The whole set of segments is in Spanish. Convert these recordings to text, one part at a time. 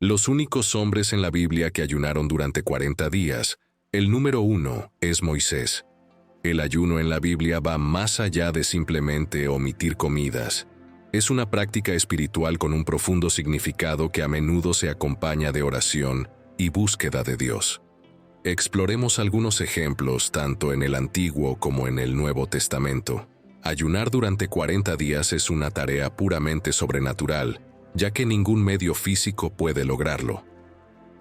Los únicos hombres en la Biblia que ayunaron durante 40 días, el número 1 es Moisés. El ayuno en la Biblia va más allá de simplemente omitir comidas. Es una práctica espiritual con un profundo significado que a menudo se acompaña de oración y búsqueda de Dios. Exploremos algunos ejemplos tanto en el Antiguo como en el Nuevo Testamento. Ayunar durante 40 días es una tarea puramente sobrenatural, ya que ningún medio físico puede lograrlo.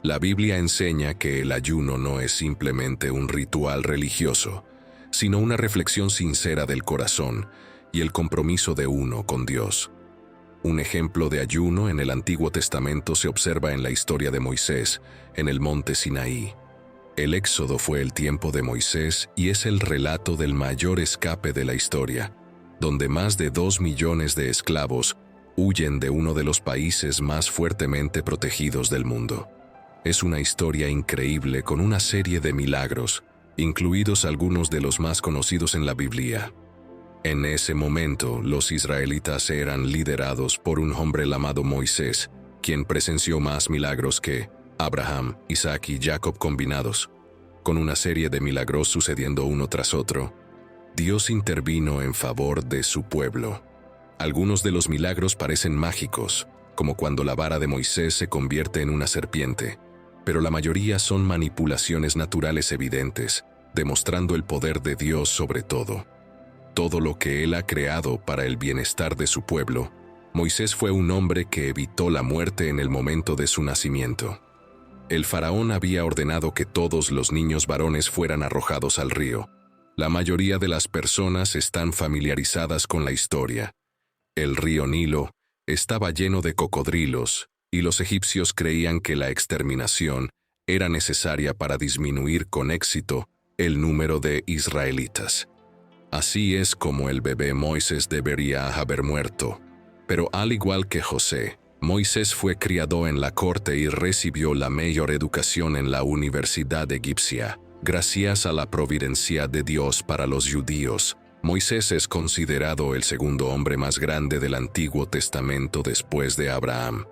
La Biblia enseña que el ayuno no es simplemente un ritual religioso, sino una reflexión sincera del corazón y el compromiso de uno con Dios. Un ejemplo de ayuno en el Antiguo Testamento se observa en la historia de Moisés, en el monte Sinaí. El Éxodo fue el tiempo de Moisés y es el relato del mayor escape de la historia, donde más de 2 millones de esclavos huyen de uno de los países más fuertemente protegidos del mundo. Es una historia increíble con una serie de milagros, incluidos algunos de los más conocidos en la Biblia. En ese momento, los israelitas eran liderados por un hombre llamado Moisés, quien presenció más milagros que Abraham, Isaac y Jacob combinados. Con una serie de milagros sucediendo uno tras otro, Dios intervino en favor de su pueblo. Algunos de los milagros parecen mágicos, como cuando la vara de Moisés se convierte en una serpiente, pero la mayoría son manipulaciones naturales evidentes, demostrando el poder de Dios sobre todo. Todo lo que Él ha creado para el bienestar de su pueblo, Moisés fue un hombre que evitó la muerte en el momento de su nacimiento. El faraón había ordenado que todos los niños varones fueran arrojados al río. La mayoría de las personas están familiarizadas con la historia. El río Nilo estaba lleno de cocodrilos, y los egipcios creían que la exterminación era necesaria para disminuir con éxito el número de israelitas. Así es como el bebé Moisés debería haber muerto. Pero al igual que José, Moisés fue criado en la corte y recibió la mayor educación en la Universidad Egipcia. Gracias a la providencia de Dios para los judíos, Moisés es considerado el segundo hombre más grande del Antiguo Testamento después de Abraham.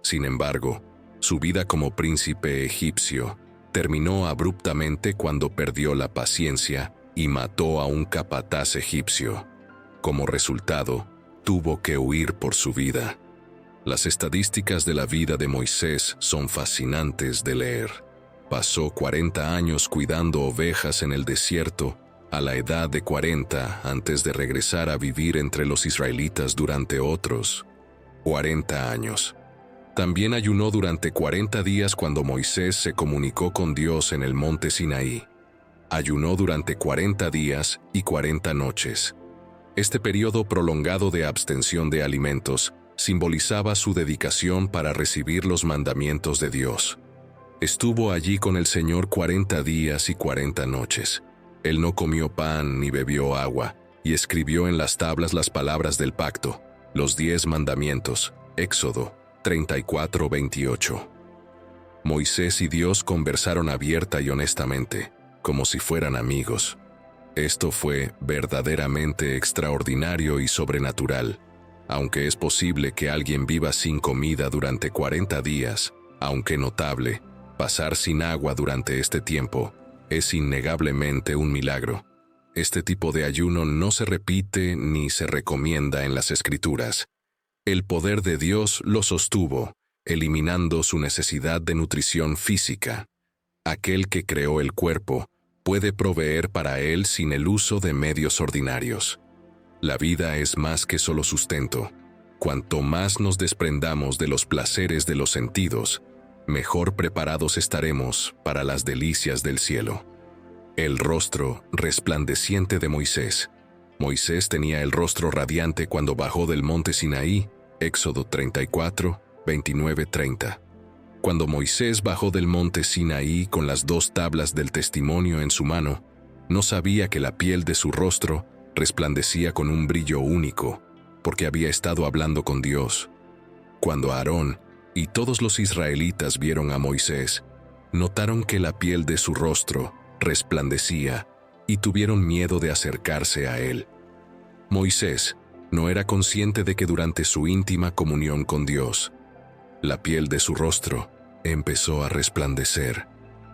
Sin embargo, su vida como príncipe egipcio terminó abruptamente cuando perdió la paciencia y mató a un capataz egipcio. Como resultado, tuvo que huir por su vida. Las estadísticas de la vida de Moisés son fascinantes de leer. Pasó 40 años cuidando ovejas en el desierto, a la edad de 40 antes de regresar a vivir entre los israelitas durante otros 40 años. También ayunó durante 40 días cuando Moisés se comunicó con Dios en el monte Sinaí. Ayunó durante 40 días y 40 noches. Este periodo prolongado de abstención de alimentos simbolizaba su dedicación para recibir los mandamientos de Dios. Estuvo allí con el Señor 40 días y 40 noches. Él no comió pan ni bebió agua, y escribió en las tablas las palabras del pacto, los 10 mandamientos, Éxodo 34:28. Moisés y Dios conversaron abierta y honestamente, como si fueran amigos. Esto fue verdaderamente extraordinario y sobrenatural. Aunque es posible que alguien viva sin comida durante 40 días, aunque notable, pasar sin agua durante este tiempo es innegablemente un milagro. Este tipo de ayuno no se repite ni se recomienda en las Escrituras. El poder de Dios lo sostuvo, eliminando su necesidad de nutrición física. Aquel que creó el cuerpo puede proveer para él sin el uso de medios ordinarios. La vida es más que solo sustento. Cuanto más nos desprendamos de los placeres de los sentidos, mejor preparados estaremos para las delicias del cielo. El rostro resplandeciente de Moisés. Moisés tenía el rostro radiante cuando bajó del monte Sinaí, Éxodo 34, 29-30. Cuando Moisés bajó del monte Sinaí con las 2 tablas del testimonio en su mano, no sabía que la piel de su rostro resplandecía con un brillo único, porque había estado hablando con Dios. Cuando Aarón y todos los israelitas vieron a Moisés, notaron que la piel de su rostro resplandecía y tuvieron miedo de acercarse a él. Moisés no era consciente de que durante su íntima comunión con Dios, La piel de su rostro empezó a resplandecer.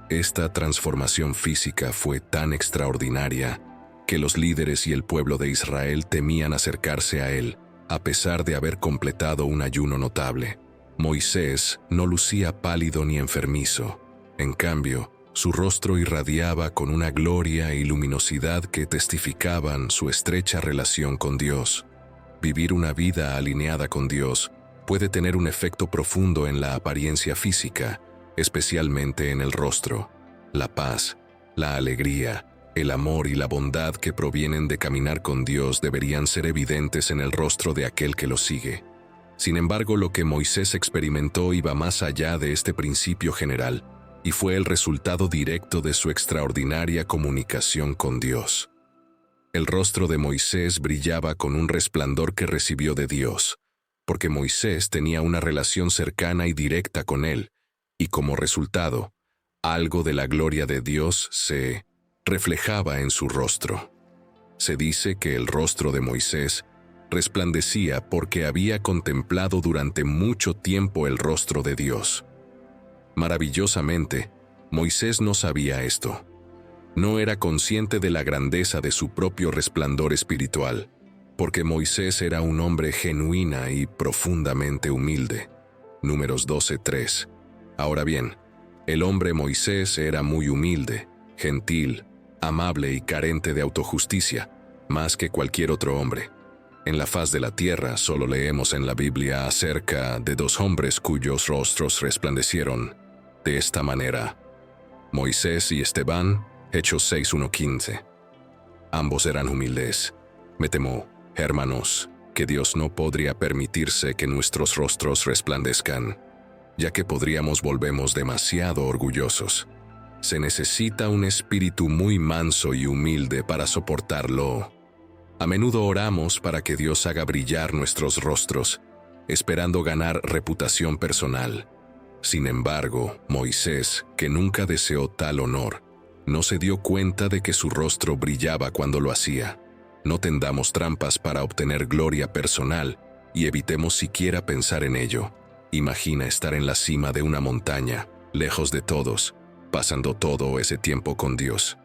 Esta transformación física fue tan extraordinaria que los líderes y el pueblo de Israel temían acercarse a él, a pesar de haber completado un ayuno notable. Moisés no lucía pálido ni enfermizo. En cambio, su rostro irradiaba con una gloria y luminosidad que testificaban su estrecha relación con Dios. Vivir una vida alineada con Dios puede tener un efecto profundo en la apariencia física, especialmente en el rostro. La paz, la alegría, el amor y la bondad que provienen de caminar con Dios deberían ser evidentes en el rostro de aquel que lo sigue. Sin embargo, lo que Moisés experimentó iba más allá de este principio general y fue el resultado directo de su extraordinaria comunicación con Dios. El rostro de Moisés brillaba con un resplandor que recibió de Dios, porque Moisés tenía una relación cercana y directa con él, y como resultado, algo de la gloria de Dios se reflejaba en su rostro. Se dice que el rostro de Moisés resplandecía porque había contemplado durante mucho tiempo el rostro de Dios. Maravillosamente, Moisés no sabía esto. No era consciente de la grandeza de su propio resplandor espiritual, porque Moisés era un hombre genuina y profundamente humilde. Números 12:3. Ahora bien, el hombre Moisés era muy humilde, gentil, amable y carente de autojusticia, más que cualquier otro hombre. En la faz de la tierra solo leemos en la Biblia acerca de dos hombres cuyos rostros resplandecieron de esta manera: Moisés y Esteban, Hechos 6:1-15. Ambos eran humildes. Me temo, hermanos, que Dios no podría permitirse que nuestros rostros resplandezcan, ya que podríamos volvernos demasiado orgullosos. Se necesita un espíritu muy manso y humilde para soportarlo. A menudo oramos para que Dios haga brillar nuestros rostros, esperando ganar reputación personal. Sin embargo, Moisés, que nunca deseó tal honor, no se dio cuenta de que su rostro brillaba cuando lo hacía. No tendamos trampas para obtener gloria personal y evitemos siquiera pensar en ello. Imagina estar en la cima de una montaña, lejos de todos, pasando todo ese tiempo con Dios.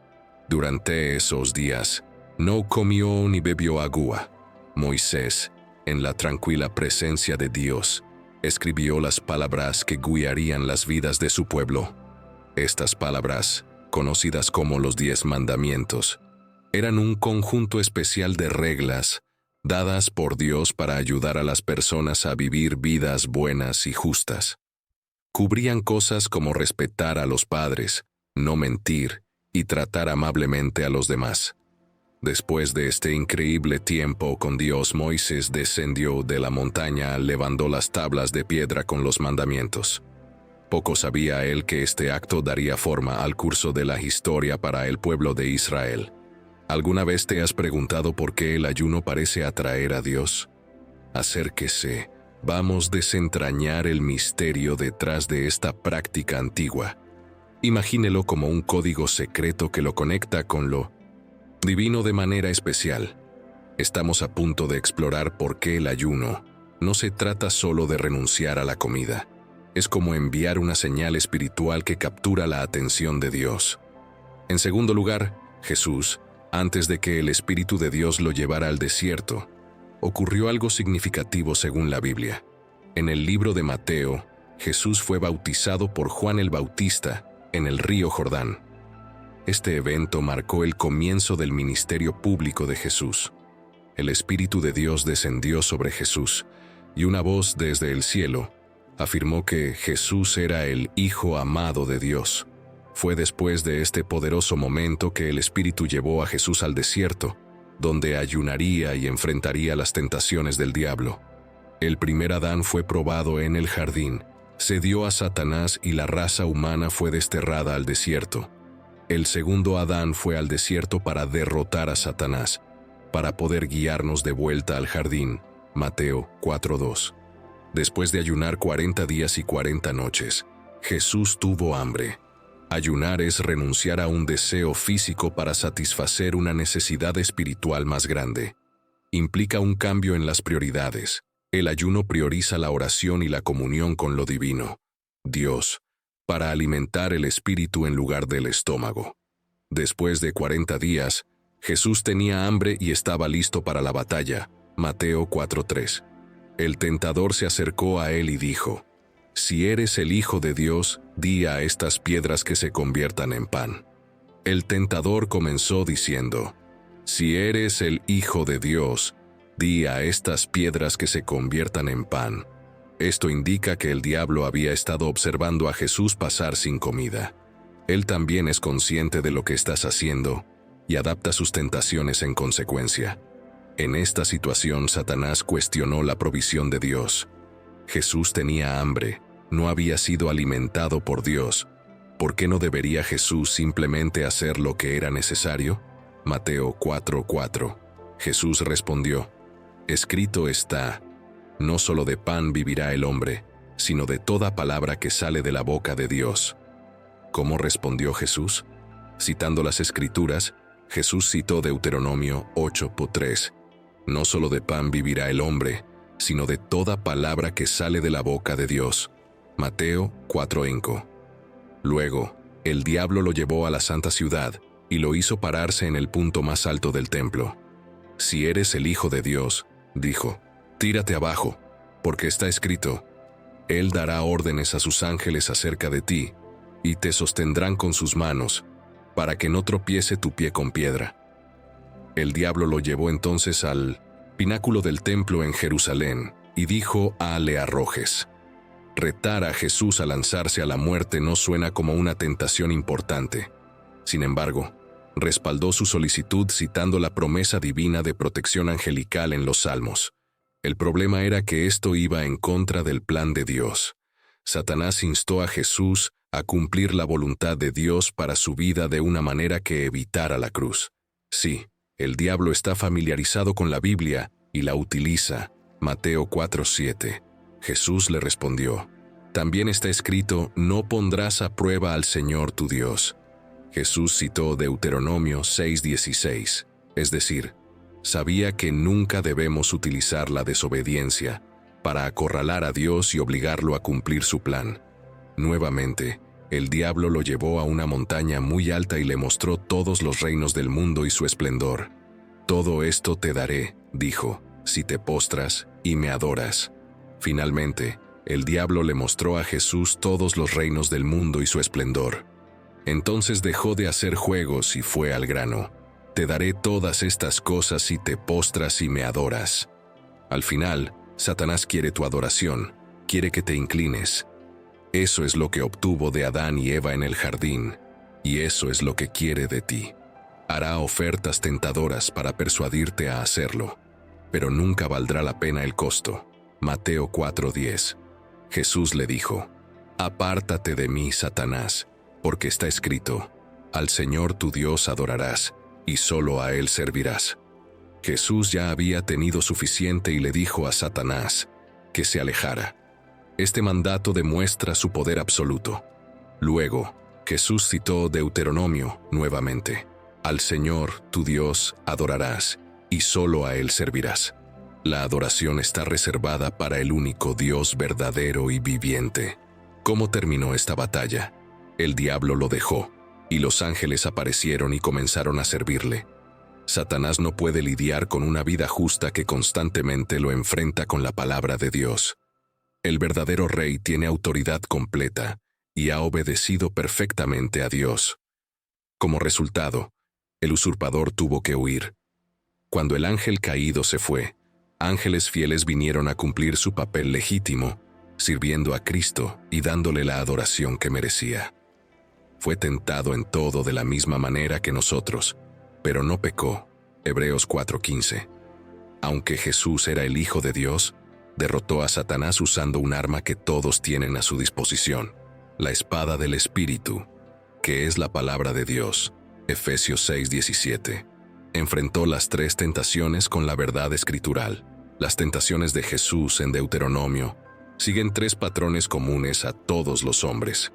Durante esos días, no comió ni bebió agua. Moisés, en la tranquila presencia de Dios, escribió las palabras que guiarían las vidas de su pueblo. Estas palabras, conocidas como los 10 mandamientos, eran un conjunto especial de reglas dadas por Dios para ayudar a las personas a vivir vidas buenas y justas. Cubrían cosas como respetar a los padres, no mentir y tratar amablemente a los demás. Después de este increíble tiempo con Dios, Moisés descendió de la montaña, levantó las tablas de piedra con los mandamientos. Poco sabía él que este acto daría forma al curso de la historia para el pueblo de Israel. ¿Alguna vez te has preguntado por qué el ayuno parece atraer a Dios? Acérquese, vamos a desentrañar el misterio detrás de esta práctica antigua. Imagínelo como un código secreto que lo conecta con lo divino de manera especial. Estamos a punto de explorar por qué el ayuno no se trata solo de renunciar a la comida. Es como enviar una señal espiritual que captura la atención de Dios. En segundo lugar, Jesús, antes de que el Espíritu de Dios lo llevara al desierto, ocurrió algo significativo según la Biblia. En el libro de Mateo, Jesús fue bautizado por Juan el Bautista en el río Jordán. Este evento marcó el comienzo del ministerio público de Jesús. El Espíritu de Dios descendió sobre Jesús, y una voz desde el cielo afirmó que Jesús era el Hijo amado de Dios. Fue después de este poderoso momento que el Espíritu llevó a Jesús al desierto, donde ayunaría y enfrentaría las tentaciones del diablo. El primer Adán fue probado en el jardín, cedió a Satanás y la raza humana fue desterrada al desierto. El segundo Adán fue al desierto para derrotar a Satanás, para poder guiarnos de vuelta al jardín. Mateo 4:2. Después de ayunar 40 días y 40 noches, Jesús tuvo hambre. Ayunar es renunciar a un deseo físico para satisfacer una necesidad espiritual más grande. Implica un cambio en las prioridades. El ayuno prioriza la oración y la comunión con lo divino, Dios, para alimentar el espíritu en lugar del estómago. Después de 40 días, Jesús tenía hambre y estaba listo para la batalla. Mateo 4:3. El tentador se acercó a él y dijo: «Si eres el Hijo de Dios, di a estas piedras que se conviertan en pan». El tentador comenzó diciendo: «Si eres el Hijo de Dios, di a estas piedras que se conviertan en pan». Esto indica que el diablo había estado observando a Jesús pasar sin comida. Él también es consciente de lo que estás haciendo y adapta sus tentaciones en consecuencia. En esta situación, Satanás cuestionó la provisión de Dios. Jesús tenía hambre, no había sido alimentado por Dios. ¿Por qué no debería Jesús simplemente hacer lo que era necesario? Mateo 4:4. Jesús respondió: «Escrito está, no solo de pan vivirá el hombre, sino de toda palabra que sale de la boca de Dios». ¿Cómo respondió Jesús? Citando las Escrituras, Jesús citó Deuteronomio 8:3. No solo de pan vivirá el hombre, sino de toda palabra que sale de la boca de Dios. Mateo 4:5. Luego, el diablo lo llevó a la santa ciudad y lo hizo pararse en el punto más alto del templo. «Si eres el Hijo de Dios», dijo, «tírate abajo, porque está escrito: Él dará órdenes a sus ángeles acerca de ti, y te sostendrán con sus manos, para que no tropiece tu pie con piedra». El diablo lo llevó entonces al pináculo del templo en Jerusalén y dijo: «Le arrojes». Retar a Jesús a lanzarse a la muerte no suena como una tentación importante. Sin embargo, respaldó su solicitud citando la promesa divina de protección angelical en los Salmos. El problema era que esto iba en contra del plan de Dios. Satanás instó a Jesús a cumplir la voluntad de Dios para su vida de una manera que evitara la cruz. Sí, el diablo está familiarizado con la Biblia y la utiliza. Mateo 4:7. Jesús le respondió: «También está escrito: no pondrás a prueba al Señor tu Dios». Jesús citó Deuteronomio 6:16, es decir, sabía que nunca debemos utilizar la desobediencia para acorralar a Dios y obligarlo a cumplir su plan. Nuevamente, el diablo lo llevó a una montaña muy alta y le mostró todos los reinos del mundo y su esplendor. «Todo esto te daré», dijo, «si te postras y me adoras». Finalmente, el diablo le mostró a Jesús todos los reinos del mundo y su esplendor. Entonces dejó de hacer juegos y fue al grano. «Te daré todas estas cosas si te postras y me adoras». Al final, Satanás quiere tu adoración, quiere que te inclines. Eso es lo que obtuvo de Adán y Eva en el jardín, y eso es lo que quiere de ti. Hará ofertas tentadoras para persuadirte a hacerlo, pero nunca valdrá la pena el costo. Mateo 4:10. Jesús le dijo: «Apártate de mí, Satanás, porque está escrito: al Señor tu Dios adorarás, y solo a Él servirás». Jesús ya había tenido suficiente y le dijo a Satanás que se alejara. Este mandato demuestra su poder absoluto. Luego, Jesús citó Deuteronomio nuevamente: «Al Señor tu Dios adorarás, y solo a Él servirás». La adoración está reservada para el único Dios verdadero y viviente. ¿Cómo terminó esta batalla? El diablo lo dejó, y los ángeles aparecieron y comenzaron a servirle. Satanás no puede lidiar con una vida justa que constantemente lo enfrenta con la palabra de Dios. El verdadero rey tiene autoridad completa y ha obedecido perfectamente a Dios. Como resultado, el usurpador tuvo que huir. Cuando el ángel caído se fue, ángeles fieles vinieron a cumplir su papel legítimo, sirviendo a Cristo y dándole la adoración que merecía. Fue tentado en todo de la misma manera que nosotros, pero no pecó. Hebreos 4:15. Aunque Jesús era el Hijo de Dios, derrotó a Satanás usando un arma que todos tienen a su disposición: la espada del Espíritu, que es la palabra de Dios. Efesios 6:17. Enfrentó las 3 tentaciones con la verdad escritural. Las tentaciones de Jesús en Deuteronomio siguen 3 patrones comunes a todos los hombres.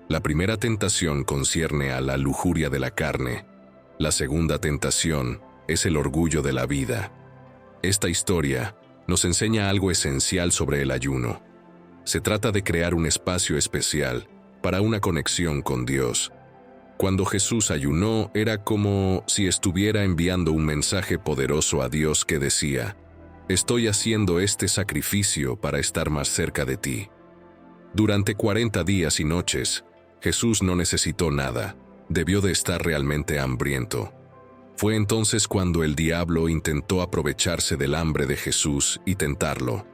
La primera tentación concierne a la lujuria de la carne. La segunda tentación es el orgullo de la vida. Esta historia nos enseña algo esencial sobre el ayuno. Se trata de crear un espacio especial para una conexión con Dios. Cuando Jesús ayunó, era como si estuviera enviando un mensaje poderoso a Dios que decía: «Estoy haciendo este sacrificio para estar más cerca de ti». Durante 40 días y noches, Jesús no necesitó nada, debió de estar realmente hambriento. Fue entonces cuando el diablo intentó aprovecharse del hambre de Jesús y tentarlo.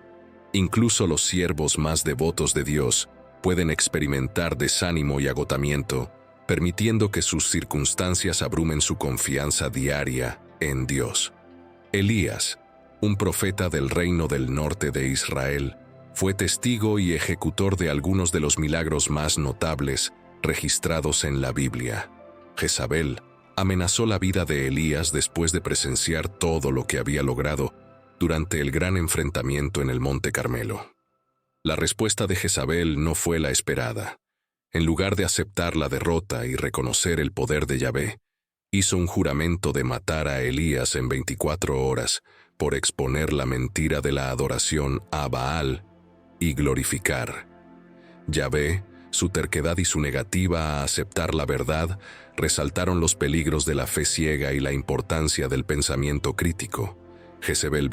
Incluso los siervos más devotos de Dios pueden experimentar desánimo y agotamiento, permitiendo que sus circunstancias abrumen su confianza diaria en Dios. Elías, un profeta del reino del norte de Israel, fue testigo y ejecutor de algunos de los milagros más notables registrados en la Biblia. Jezabel amenazó la vida de Elías después de presenciar todo lo que había logrado durante el gran enfrentamiento en el Monte Carmelo. La respuesta de Jezabel no fue la esperada. En lugar de aceptar la derrota y reconocer el poder de Yahvé, hizo un juramento de matar a Elías en 24 horas por exponer la mentira de la adoración a Baal y glorificar. Yahvé, su terquedad y su negativa a aceptar la verdad resaltaron los peligros de la fe ciega y la importancia del pensamiento crítico. Jezebel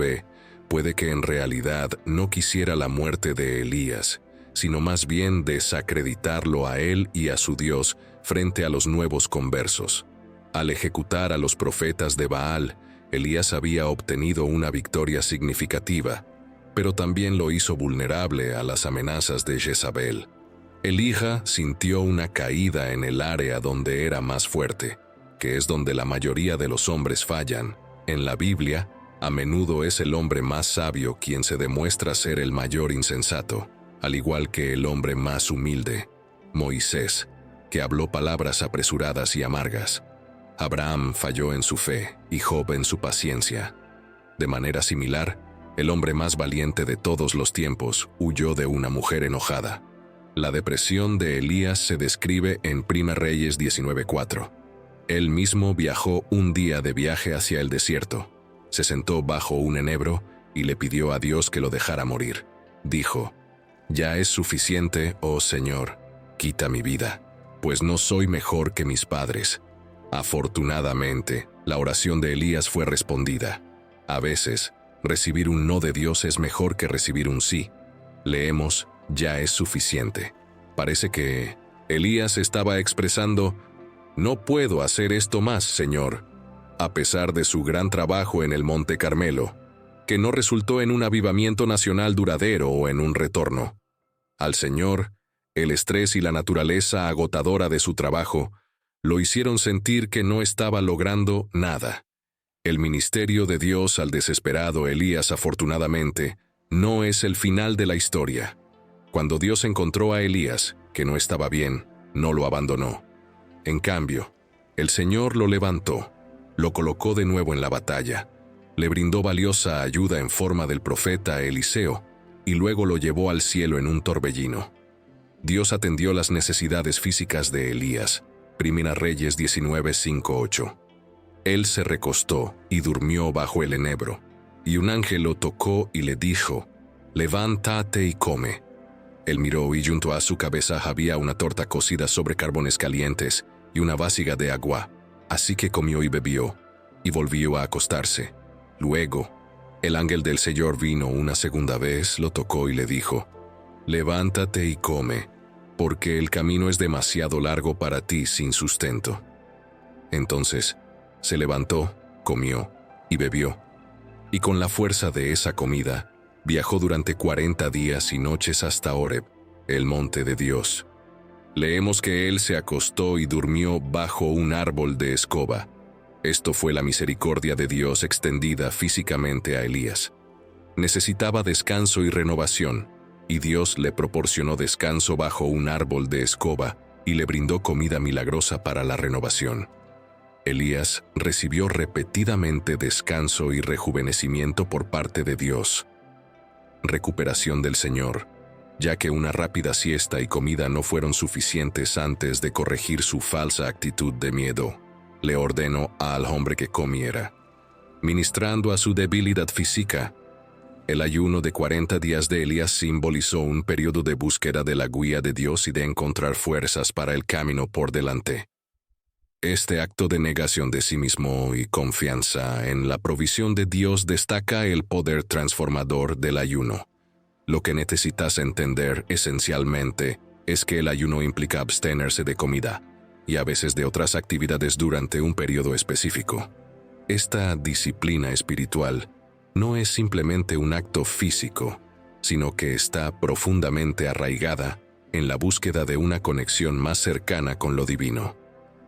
puede que en realidad no quisiera la muerte de Elías, sino más bien desacreditarlo a él y a su Dios frente a los nuevos conversos. Al ejecutar a los profetas de Baal, Elías había obtenido una victoria significativa, pero también lo hizo vulnerable a las amenazas de Jezabel. Elija sintió una caída en el área donde era más fuerte, que es donde la mayoría de los hombres fallan. En la Biblia, a menudo es el hombre más sabio quien se demuestra ser el mayor insensato, al igual que el hombre más humilde, Moisés, que habló palabras apresuradas y amargas. Abraham falló en su fe y Job en su paciencia. De manera similar, el hombre más valiente de todos los tiempos huyó de una mujer enojada. La depresión de Elías se describe en 1 Reyes 19:4. Él mismo viajó un día de viaje hacia el desierto. Se sentó bajo un enebro y le pidió a Dios que lo dejara morir. Dijo: «Ya es suficiente, oh Señor, quita mi vida, pues no soy mejor que mis padres». Afortunadamente, la oración de Elías fue respondida. A veces, recibir un no de Dios es mejor que recibir un sí. Leemos: «Ya es suficiente». Parece que Elías estaba expresando: «No puedo hacer esto más, Señor», a pesar de su gran trabajo en el Monte Carmelo, que no resultó en un avivamiento nacional duradero o en un retorno. Al Señor, el estrés y la naturaleza agotadora de su trabajo lo hicieron sentir que no estaba logrando nada. El ministerio de Dios al desesperado Elías, afortunadamente, no es el final de la historia. Cuando Dios encontró a Elías, que no estaba bien, no lo abandonó. En cambio, el Señor lo levantó, lo colocó de nuevo en la batalla, le brindó valiosa ayuda en forma del profeta Eliseo y luego lo llevó al cielo en un torbellino. Dios atendió las necesidades físicas de Elías. 1 Reyes 19:5-8. Él se recostó y durmió bajo el enebro, y un ángel lo tocó y le dijo: «Levántate y come». Él miró y junto a su cabeza había una torta cocida sobre carbones calientes y una vasija de agua, así que comió y bebió, y volvió a acostarse. Luego, el ángel del Señor vino una segunda vez, lo tocó y le dijo: «Levántate y come, porque el camino es demasiado largo para ti sin sustento». Entonces, se levantó, comió y bebió, y con la fuerza de esa comida, viajó durante 40 días y noches hasta Horeb, el monte de Dios. Leemos que él se acostó y durmió bajo un árbol de escoba. Esto fue la misericordia de Dios extendida físicamente a Elías. Necesitaba descanso y renovación, y Dios le proporcionó descanso bajo un árbol de escoba y le brindó comida milagrosa para la renovación. Elías recibió repetidamente descanso y rejuvenecimiento por parte de Dios. Recuperación del Señor, ya que una rápida siesta y comida no fueron suficientes antes de corregir su falsa actitud de miedo. Le ordenó al hombre que comiera, ministrando a su debilidad física. El ayuno de 40 días de Elías simbolizó un periodo de búsqueda de la guía de Dios y de encontrar fuerzas para el camino por delante. Este acto de negación de sí mismo y confianza en la provisión de Dios destaca el poder transformador del ayuno. Lo que necesitas entender esencialmente es que el ayuno implica abstenerse de comida y a veces de otras actividades durante un periodo específico. Esta disciplina espiritual no es simplemente un acto físico, sino que está profundamente arraigada en la búsqueda de una conexión más cercana con lo divino.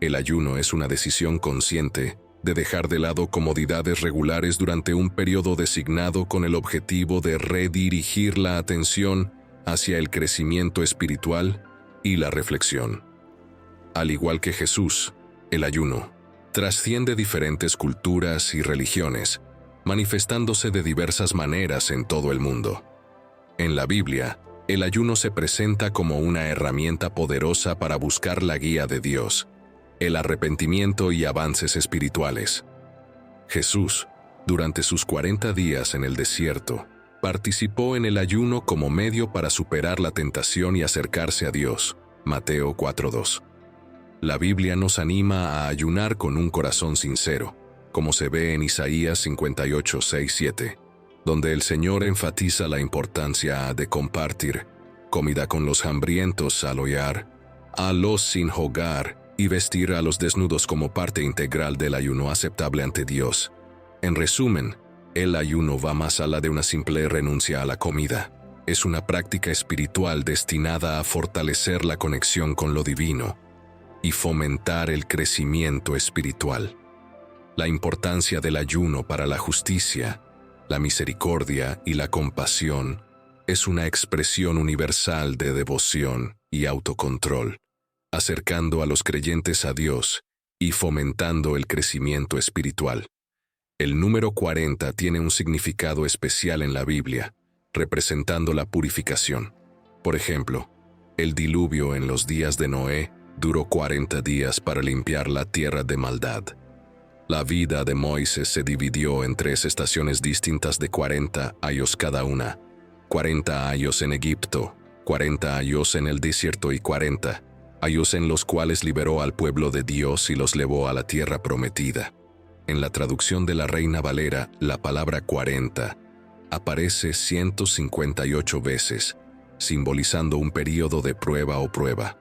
El ayuno es una decisión consciente de dejar de lado comodidades regulares durante un periodo designado con el objetivo de redirigir la atención hacia el crecimiento espiritual y la reflexión. Al igual que Jesús, el ayuno trasciende diferentes culturas y religiones, manifestándose de diversas maneras en todo el mundo. En la Biblia, el ayuno se presenta como una herramienta poderosa para buscar la guía de Dios, el arrepentimiento y avances espirituales. Jesús, durante sus 40 días en el desierto, participó en el ayuno como medio para superar la tentación y acercarse a Dios. Mateo 4:2. La Biblia nos anima a ayunar con un corazón sincero, como se ve en Isaías 58:6-7, donde el Señor enfatiza la importancia de compartir comida con los hambrientos al hogar, a los sin hogar, y vestir a los desnudos como parte integral del ayuno aceptable ante Dios. En resumen, el ayuno va más allá de una simple renuncia a la comida. Es una práctica espiritual destinada a fortalecer la conexión con lo divino y fomentar el crecimiento espiritual. La importancia del ayuno para la justicia, la misericordia y la compasión es una expresión universal de devoción y autocontrol, acercando a los creyentes a Dios y fomentando el crecimiento espiritual. El número 40 tiene un significado especial en la Biblia, representando la purificación. Por ejemplo, el diluvio en los días de Noé duró 40 días para limpiar la tierra de maldad. La vida de Moisés se dividió en 3 estaciones distintas de 40 años cada una: 40 años en Egipto, 40 años en el desierto y 40 años en los cuales liberó al pueblo de Dios y los llevó a la tierra prometida. En la traducción de la Reina Valera, la palabra 40 aparece 158 veces, simbolizando un período de prueba o prueba.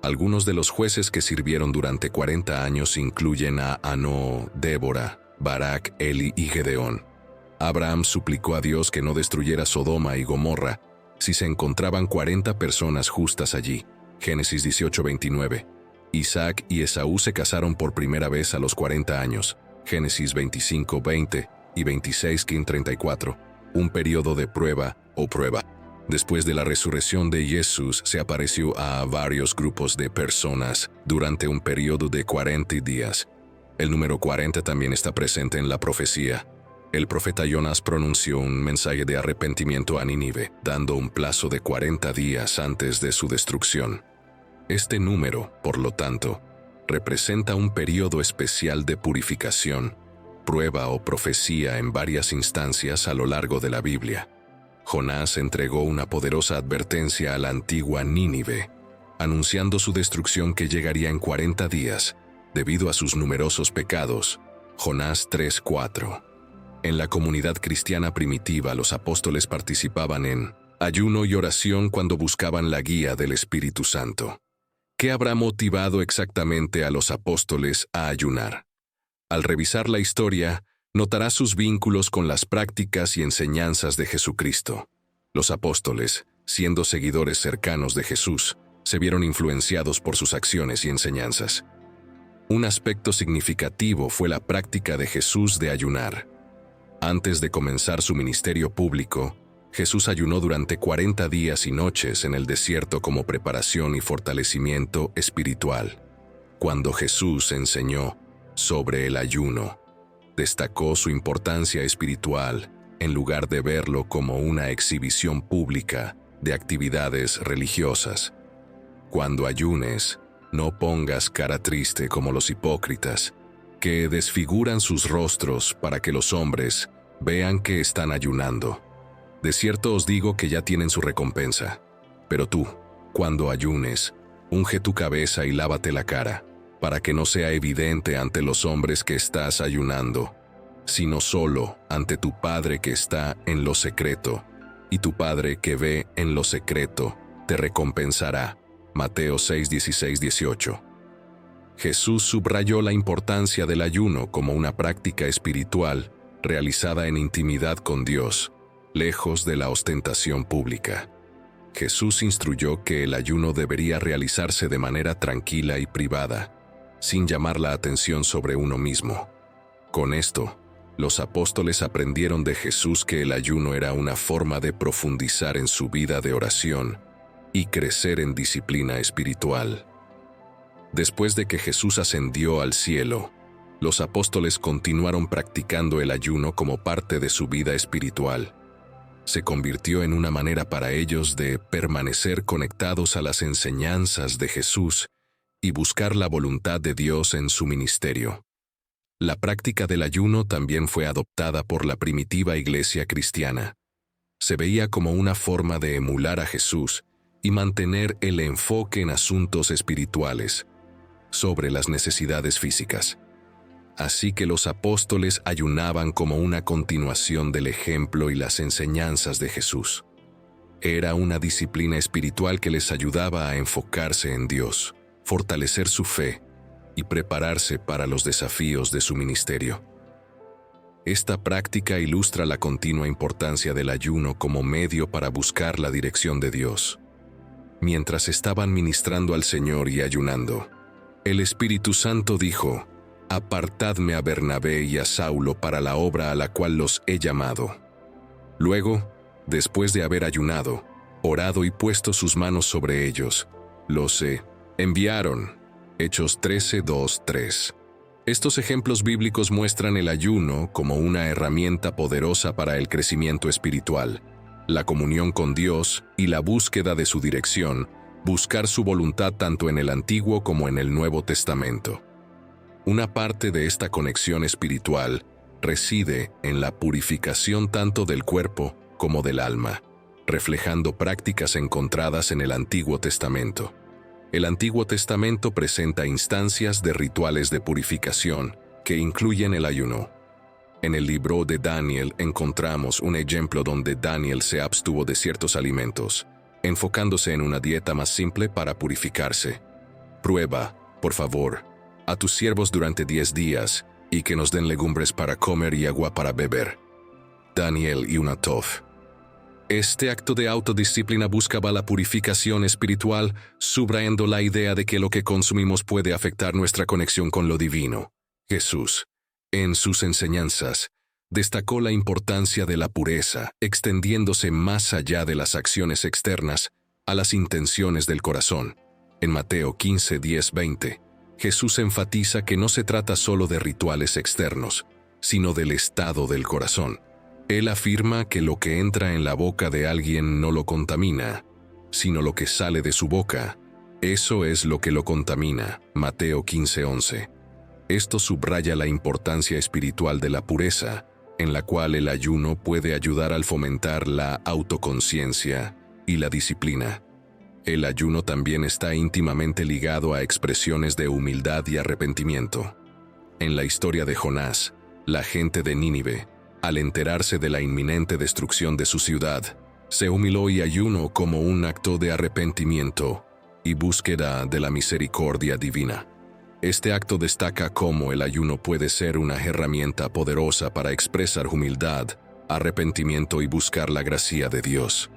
Algunos de los jueces que sirvieron durante 40 años incluyen a Anó, Débora, Barak, Eli y Gedeón. Abraham suplicó a Dios que no destruyera Sodoma y Gomorra si se encontraban 40 personas justas allí. Génesis 18:29. Isaac y Esaú se casaron por primera vez a los 40 años. Génesis 25:20 y 26:34. Un periodo de prueba o prueba. Después de la resurrección de Jesús, se apareció a varios grupos de personas durante un periodo de 40 días. El número 40 también está presente en la profecía. El profeta Jonás pronunció un mensaje de arrepentimiento a Nínive, dando un plazo de 40 días antes de su destrucción. Este número, por lo tanto, representa un periodo especial de purificación, prueba o profecía en varias instancias a lo largo de la Biblia. Jonás entregó una poderosa advertencia a la antigua Nínive, anunciando su destrucción que llegaría en 40 días, debido a sus numerosos pecados. Jonás 3:4. En la comunidad cristiana primitiva, los apóstoles participaban en ayuno y oración cuando buscaban la guía del Espíritu Santo. ¿Qué habrá motivado exactamente a los apóstoles a ayunar? Al revisar la historia, notarás sus vínculos con las prácticas y enseñanzas de Jesucristo. Los apóstoles, siendo seguidores cercanos de Jesús, se vieron influenciados por sus acciones y enseñanzas. Un aspecto significativo fue la práctica de Jesús de ayunar. Antes de comenzar su ministerio público, Jesús ayunó durante 40 días y noches en el desierto como preparación y fortalecimiento espiritual. Cuando Jesús enseñó sobre el ayuno, destacó su importancia espiritual en lugar de verlo como una exhibición pública de actividades religiosas. Cuando ayunes, no pongas cara triste como los hipócritas, que desfiguran sus rostros para que los hombres vean que están ayunando. De cierto os digo que ya tienen su recompensa. Pero tú, cuando ayunes, unge tu cabeza y lávate la cara, para que no sea evidente ante los hombres que estás ayunando, sino solo ante tu Padre que está en lo secreto, y tu Padre que ve en lo secreto te recompensará. Mateo 6, 16, 18. Jesús subrayó la importancia del ayuno como una práctica espiritual realizada en intimidad con Dios, lejos de la ostentación pública. Jesús instruyó que el ayuno debería realizarse de manera tranquila y privada, sin llamar la atención sobre uno mismo. Con esto, los apóstoles aprendieron de Jesús que el ayuno era una forma de profundizar en su vida de oración y crecer en disciplina espiritual. Después de que Jesús ascendió al cielo, los apóstoles continuaron practicando el ayuno como parte de su vida espiritual. Se convirtió en una manera para ellos de permanecer conectados a las enseñanzas de Jesús y buscar la voluntad de Dios en su ministerio. La práctica del ayuno también fue adoptada por la primitiva iglesia cristiana. Se veía como una forma de emular a Jesús y mantener el enfoque en asuntos espirituales, sobre las necesidades físicas. Así que los apóstoles ayunaban como una continuación del ejemplo y las enseñanzas de Jesús. Era una disciplina espiritual que les ayudaba a enfocarse en Dios, fortalecer su fe y prepararse para los desafíos de su ministerio. Esta práctica ilustra la continua importancia del ayuno como medio para buscar la dirección de Dios. Mientras estaban ministrando al Señor y ayunando, el Espíritu Santo dijo: «Apartadme a Bernabé y a Saulo para la obra a la cual los he llamado». Luego, después de haber ayunado, orado y puesto sus manos sobre ellos, los enviaron. Hechos 13, 2, 3. Estos ejemplos bíblicos muestran el ayuno como una herramienta poderosa para el crecimiento espiritual, la comunión con Dios y la búsqueda de su dirección, buscar su voluntad tanto en el Antiguo como en el Nuevo Testamento. Una parte de esta conexión espiritual reside en la purificación tanto del cuerpo como del alma, reflejando prácticas encontradas en el Antiguo Testamento. El Antiguo Testamento presenta instancias de rituales de purificación que incluyen el ayuno. En el libro de Daniel encontramos un ejemplo donde Daniel se abstuvo de ciertos alimentos, enfocándose en una dieta más simple para purificarse. Prueba, por favor, a tus siervos durante 10 días y que nos den legumbres para comer y agua para beber. Daniel y una Tov. Este acto de autodisciplina buscaba la purificación espiritual, subrayando la idea de que lo que consumimos puede afectar nuestra conexión con lo divino. Jesús, en sus enseñanzas, destacó la importancia de la pureza, extendiéndose más allá de las acciones externas a las intenciones del corazón. En Mateo 15, 10, 20, Jesús enfatiza que no se trata solo de rituales externos, sino del estado del corazón. Él afirma que lo que entra en la boca de alguien no lo contamina, sino lo que sale de su boca. Eso es lo que lo contamina. Mateo 15:11. Esto subraya la importancia espiritual de la pureza, en la cual el ayuno puede ayudar al fomentar la autoconciencia y la disciplina. El ayuno también está íntimamente ligado a expresiones de humildad y arrepentimiento. En la historia de Jonás, la gente de Nínive, al enterarse de la inminente destrucción de su ciudad, se humilló y ayunó como un acto de arrepentimiento y búsqueda de la misericordia divina. Este acto destaca cómo el ayuno puede ser una herramienta poderosa para expresar humildad, arrepentimiento y buscar la gracia de Dios.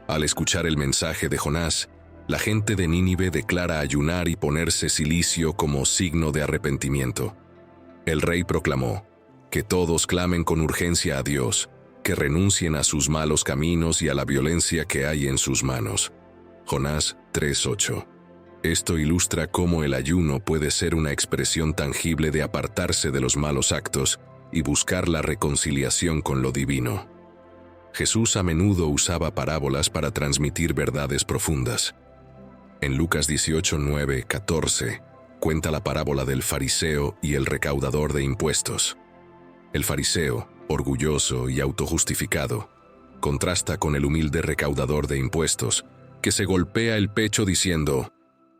Al escuchar el mensaje de Jonás, la gente de Nínive declara ayunar y ponerse cilicio como signo de arrepentimiento. El rey proclamó: que todos clamen con urgencia a Dios, que renuncien a sus malos caminos y a la violencia que hay en sus manos. Jonás 3:8. Esto ilustra cómo el ayuno puede ser una expresión tangible de apartarse de los malos actos y buscar la reconciliación con lo divino. Jesús a menudo usaba parábolas para transmitir verdades profundas. En Lucas 18, 9, 14, cuenta la parábola del fariseo y el recaudador de impuestos. El fariseo, orgulloso y autojustificado, contrasta con el humilde recaudador de impuestos, que se golpea el pecho diciendo: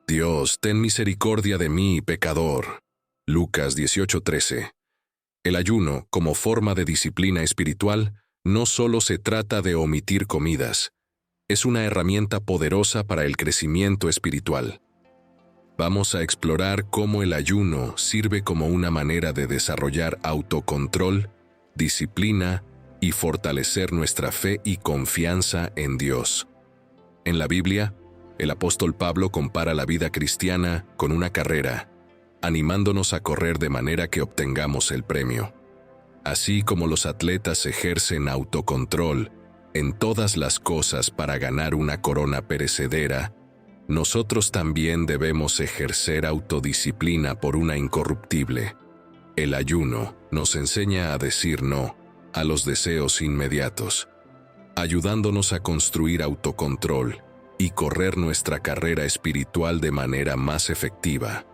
Dios, ten misericordia de mí, pecador. Lucas 18:13. El ayuno, como forma de disciplina espiritual, no solo se trata de omitir comidas, es una herramienta poderosa para el crecimiento espiritual. Vamos a explorar cómo el ayuno sirve como una manera de desarrollar autocontrol, disciplina y fortalecer nuestra fe y confianza en Dios. En la Biblia, el apóstol Pablo compara la vida cristiana con una carrera, animándonos a correr de manera que obtengamos el premio. Así como los atletas ejercen autocontrol en todas las cosas para ganar una corona perecedera, nosotros también debemos ejercer autodisciplina por una incorruptible. El ayuno nos enseña a decir no a los deseos inmediatos, ayudándonos a construir autocontrol y correr nuestra carrera espiritual de manera más efectiva.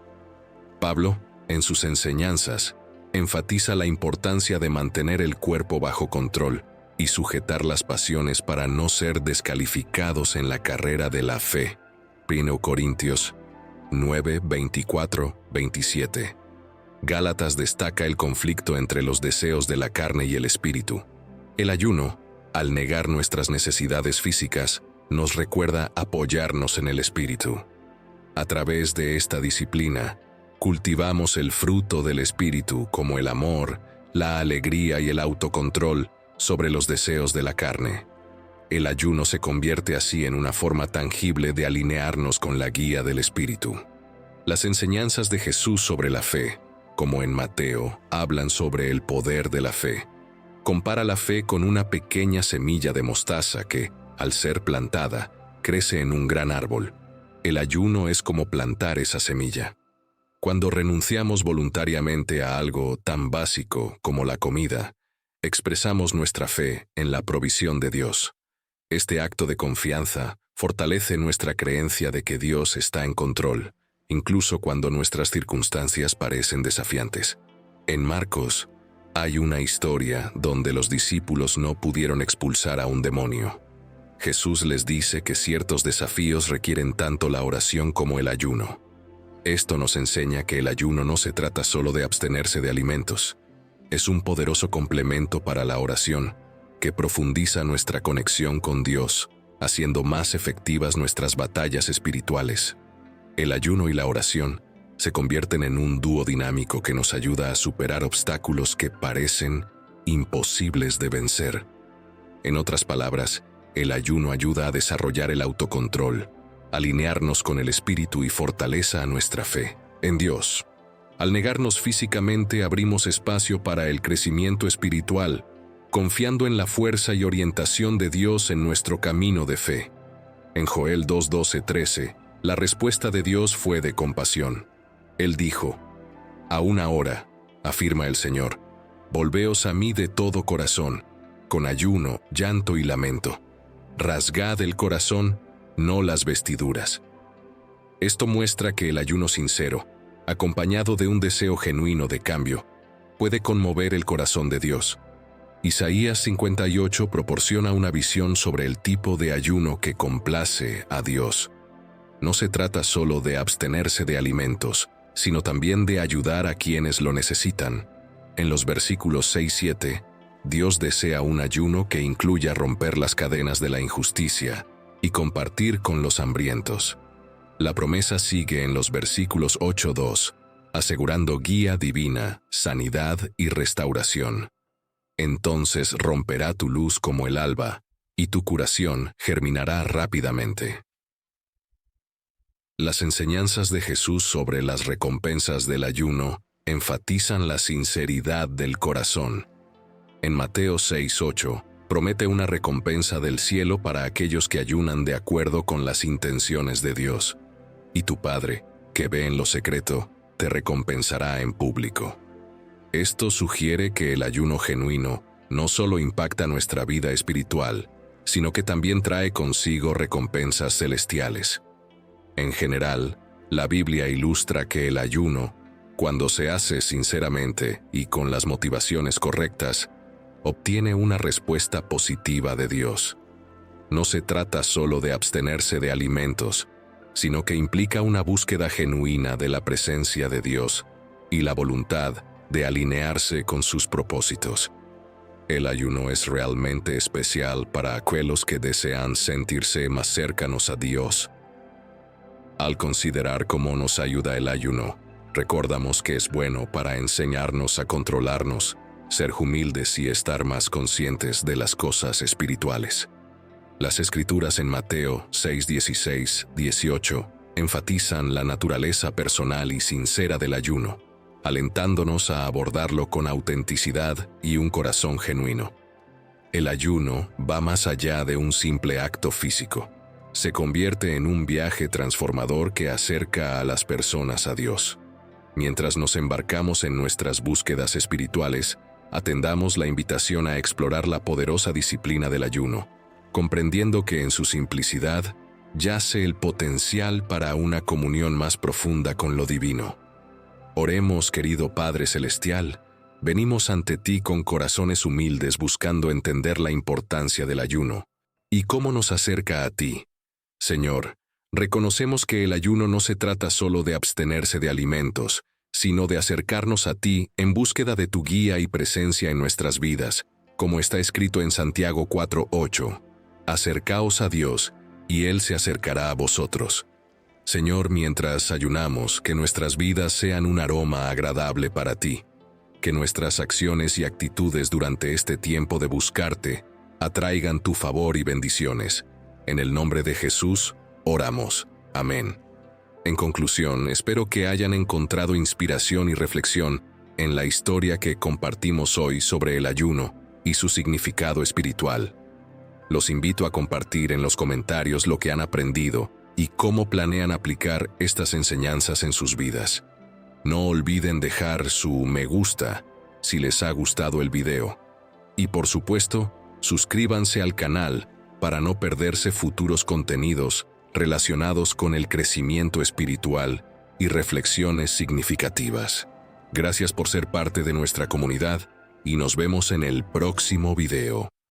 Pablo, en sus enseñanzas, enfatiza la importancia de mantener el cuerpo bajo control y sujetar las pasiones para no ser descalificados en la carrera de la fe. 1 Corintios 9, 24, 27. Gálatas destaca el conflicto entre los deseos de la carne y el espíritu. El ayuno, al negar nuestras necesidades físicas, nos recuerda apoyarnos en el espíritu. A través de esta disciplina, cultivamos el fruto del espíritu como el amor, la alegría y el autocontrol sobre los deseos de la carne. El ayuno se convierte así en una forma tangible de alinearnos con la guía del espíritu. Las enseñanzas de Jesús sobre la fe, como en Mateo, hablan sobre el poder de la fe. Compara la fe con una pequeña semilla de mostaza que, al ser plantada, crece en un gran árbol. El ayuno es como plantar esa semilla. Cuando renunciamos voluntariamente a algo tan básico como la comida, expresamos nuestra fe en la provisión de Dios. Este acto de confianza fortalece nuestra creencia de que Dios está en control, incluso cuando nuestras circunstancias parecen desafiantes. En Marcos, hay una historia donde los discípulos no pudieron expulsar a un demonio. Jesús les dice que ciertos desafíos requieren tanto la oración como el ayuno. Esto nos enseña que el ayuno no se trata solo de abstenerse de alimentos. Es un poderoso complemento para la oración, que profundiza nuestra conexión con Dios, haciendo más efectivas nuestras batallas espirituales. El ayuno y la oración se convierten en un dúo dinámico que nos ayuda a superar obstáculos que parecen imposibles de vencer. En otras palabras, el ayuno ayuda a desarrollar el autocontrol, alinearnos con el espíritu y fortaleza a nuestra fe en Dios. Al negarnos físicamente, abrimos espacio para el crecimiento espiritual, confiando en la fuerza y orientación de Dios en nuestro camino de fe. En Joel 2, 12, 13, la respuesta de Dios fue de compasión. Él dijo: «Aún ahora, afirma el Señor, volveos a mí de todo corazón, con ayuno, llanto y lamento. Rasgad el corazón, no las vestiduras». Esto muestra que el ayuno sincero, acompañado de un deseo genuino de cambio, puede conmover el corazón de Dios. Isaías 58 proporciona una visión sobre el tipo de ayuno que complace a Dios. No se trata solo de abstenerse de alimentos, sino también de ayudar a quienes lo necesitan. En los versículos 6-7, Dios desea un ayuno que incluya romper las cadenas de la injusticia y compartir con los hambrientos. La promesa sigue en los versículos 8-2, asegurando guía divina, sanidad y restauración. Entonces romperá tu luz como el alba, y tu curación germinará rápidamente. Las enseñanzas de Jesús sobre las recompensas del ayuno enfatizan la sinceridad del corazón. En Mateo 6:8, promete una recompensa del cielo para aquellos que ayunan de acuerdo con las intenciones de Dios. Y tu Padre, que ve en lo secreto, te recompensará en público. Esto sugiere que el ayuno genuino no solo impacta nuestra vida espiritual, sino que también trae consigo recompensas celestiales. En general, la Biblia ilustra que el ayuno, cuando se hace sinceramente y con las motivaciones correctas, obtiene una respuesta positiva de Dios. No se trata solo de abstenerse de alimentos, sino que implica una búsqueda genuina de la presencia de Dios y la voluntad de alinearse con sus propósitos. El ayuno es realmente especial para aquellos que desean sentirse más cercanos a Dios. Al considerar cómo nos ayuda el ayuno, recordamos que es bueno para enseñarnos a controlarnos, ser humildes y estar más conscientes de las cosas espirituales. Las escrituras en Mateo 6, 16, 18 enfatizan la naturaleza personal y sincera del ayuno, alentándonos a abordarlo con autenticidad y un corazón genuino. El ayuno va más allá de un simple acto físico. Se convierte en un viaje transformador que acerca a las personas a Dios. Mientras nos embarcamos en nuestras búsquedas espirituales, atendamos la invitación a explorar la poderosa disciplina del ayuno, comprendiendo que en su simplicidad yace el potencial para una comunión más profunda con lo divino. Oremos, querido Padre Celestial, venimos ante ti con corazones humildes buscando entender la importancia del ayuno y cómo nos acerca a ti. Señor, reconocemos que el ayuno no se trata solo de abstenerse de alimentos, sino de acercarnos a ti en búsqueda de tu guía y presencia en nuestras vidas, como está escrito en Santiago 4:8. Acercaos a Dios, y Él se acercará a vosotros. Señor, mientras ayunamos, que nuestras vidas sean un aroma agradable para ti, que nuestras acciones y actitudes durante este tiempo de buscarte atraigan tu favor y bendiciones. En el nombre de Jesús, oramos. Amén. En conclusión, espero que hayan encontrado inspiración y reflexión en la historia que compartimos hoy sobre el ayuno y su significado espiritual. Los invito a compartir en los comentarios lo que han aprendido y cómo planean aplicar estas enseñanzas en sus vidas. No olviden dejar su me gusta si les ha gustado el video. Y por supuesto, suscríbanse al canal para no perderse futuros contenidos relacionados con el crecimiento espiritual y reflexiones significativas. Gracias por ser parte de nuestra comunidad y nos vemos en el próximo video.